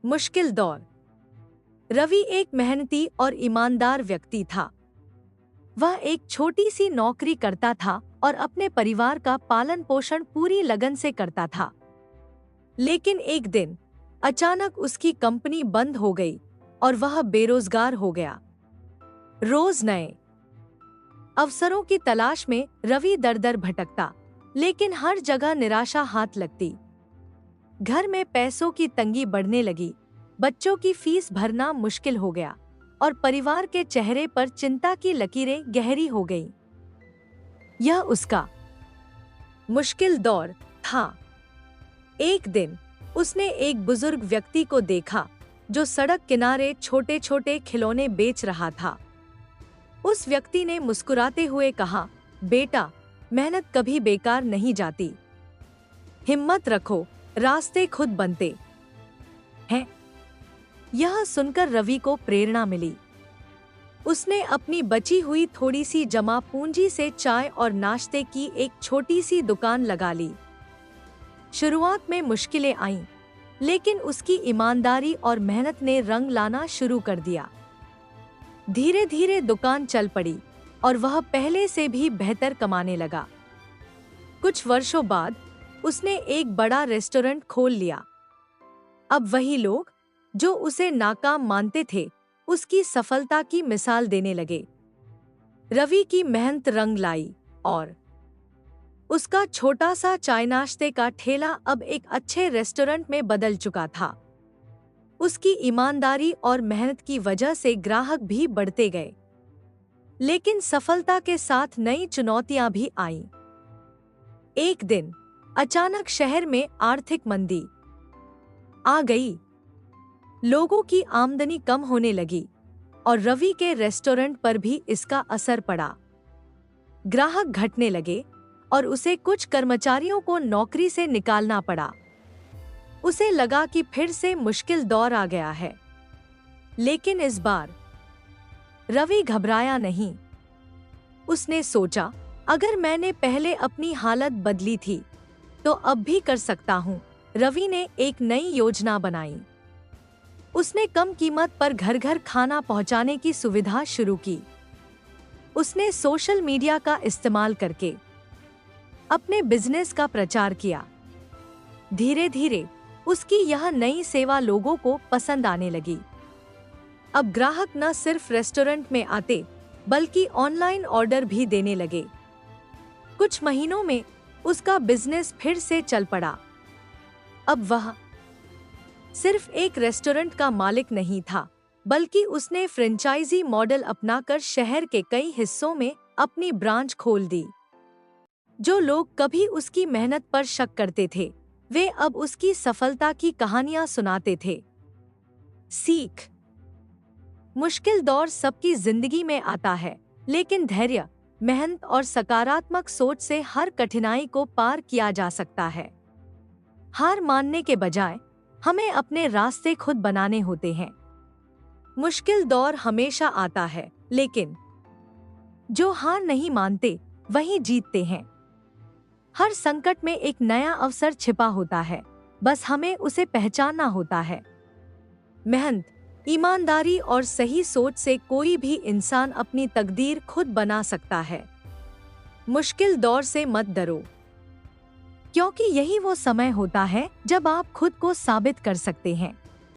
मुश्किल दौर। रवि एक मेहनती और ईमानदार व्यक्ति था। वह एक छोटी सी नौकरी करता था और अपने परिवार का पालन पोषण पूरी लगन से करता था। लेकिन एक दिन अचानक उसकी कंपनी बंद हो गई और वह बेरोजगार हो गया। रोज नए अवसरों की तलाश में रवि दर-दर भटकता, लेकिन हर जगह निराशा हाथ लगती। घर में पैसों की तंगी बढ़ने लगी, बच्चों की फीस भरना मुश्किल हो गया और परिवार के चेहरे पर चिंता की लकीरें गहरी हो गईं। यह उसका मुश्किल दौर था। एक दिन उसने एक बुजुर्ग व्यक्ति को देखा जो सड़क किनारे छोटे-छोटे खिलौने बेच रहा था। उस व्यक्ति ने मुस्कुराते हुए कहा, बेटा, मेहनत कभी बेकार नहीं जाती। हिम्मत रखो, रास्ते खुद बनते हैं। यह सुनकर रवि को प्रेरणा मिली। उसने अपनी बची हुई थोड़ी सी जमा पूंजी से चाय और नाश्ते की एक छोटी सी दुकान लगा ली। शुरुआत में मुश्किलें आईं, लेकिन उसकी ईमानदारी और मेहनत ने रंग लाना शुरू कर दिया। धीरे धीरे दुकान चल पड़ी और वह पहले से भी बेहतर कमाने लगा। कुछ वर्षों बाद उसने एक बड़ा रेस्टोरेंट खोल लिया। अब वही लोग जो उसे नाकाम मानते थे, उसकी सफलता की मिसाल देने लगे। रवि की मेहनत रंग लाई और उसका छोटा सा चाय नाश्ते का ठेला अब एक अच्छे रेस्टोरेंट में बदल चुका था। उसकी ईमानदारी और मेहनत की वजह से ग्राहक भी बढ़ते गए। लेकिन सफलता के साथ नई चुनौतियां भी आईं। एक दिन अचानक शहर में आर्थिक मंदी आ गई। लोगों की आमदनी कम होने लगी और रवि के रेस्टोरेंट पर भी इसका असर पड़ा। ग्राहक घटने लगे और उसे कुछ कर्मचारियों को नौकरी से निकालना पड़ा। उसे लगा कि फिर से मुश्किल दौर आ गया है। लेकिन इस बार रवि घबराया नहीं। उसने सोचा, अगर मैंने पहले अपनी हालत बदली थी तो अब भी कर सकता हूं। रवि ने एक नई योजना बनाई। उसने कम कीमत पर घर घर खाना पहुंचाने की सुविधा शुरू की। उसने सोशल मीडिया का इस्तेमाल करके अपने बिजनेस का प्रचार किया। धीरे धीरे उसकी यह नई सेवा लोगों को पसंद आने लगी। अब ग्राहक न सिर्फ रेस्टोरेंट में आते, बल्कि ऑनलाइन ऑर्डर भी देने लगे। कुछ महीनों में उसका बिजनेस फिर से चल पड़ा। अब वह सिर्फ एक रेस्टोरेंट का मालिक नहीं था, बल्कि उसने फ्रेंचाइजी मॉडल अपनाकर शहर के कई हिस्सों में अपनी ब्रांच खोल दी। जो लोग कभी उसकी मेहनत पर शक करते थे, वे अब उसकी सफलता की कहानियां सुनाते थे। सीख। मुश्किल दौर सबकी जिंदगी में आता है, लेकिन धैर्य, मेहनत और सकारात्मक सोच से हर कठिनाई को पार किया जा सकता है। हार मानने के बजाय हमें अपने रास्ते खुद बनाने होते हैं। मुश्किल दौर हमेशा आता है, लेकिन जो हार नहीं मानते वही जीतते हैं। हर संकट में एक नया अवसर छिपा होता है, बस हमें उसे पहचानना होता है। मेहनत, ईमानदारी और सही सोच से कोई भी इंसान अपनी तकदीर खुद बना सकता है। मुश्किल दौर से मत डरो, क्योंकि यही वो समय होता है जब आप खुद को साबित कर सकते हैं।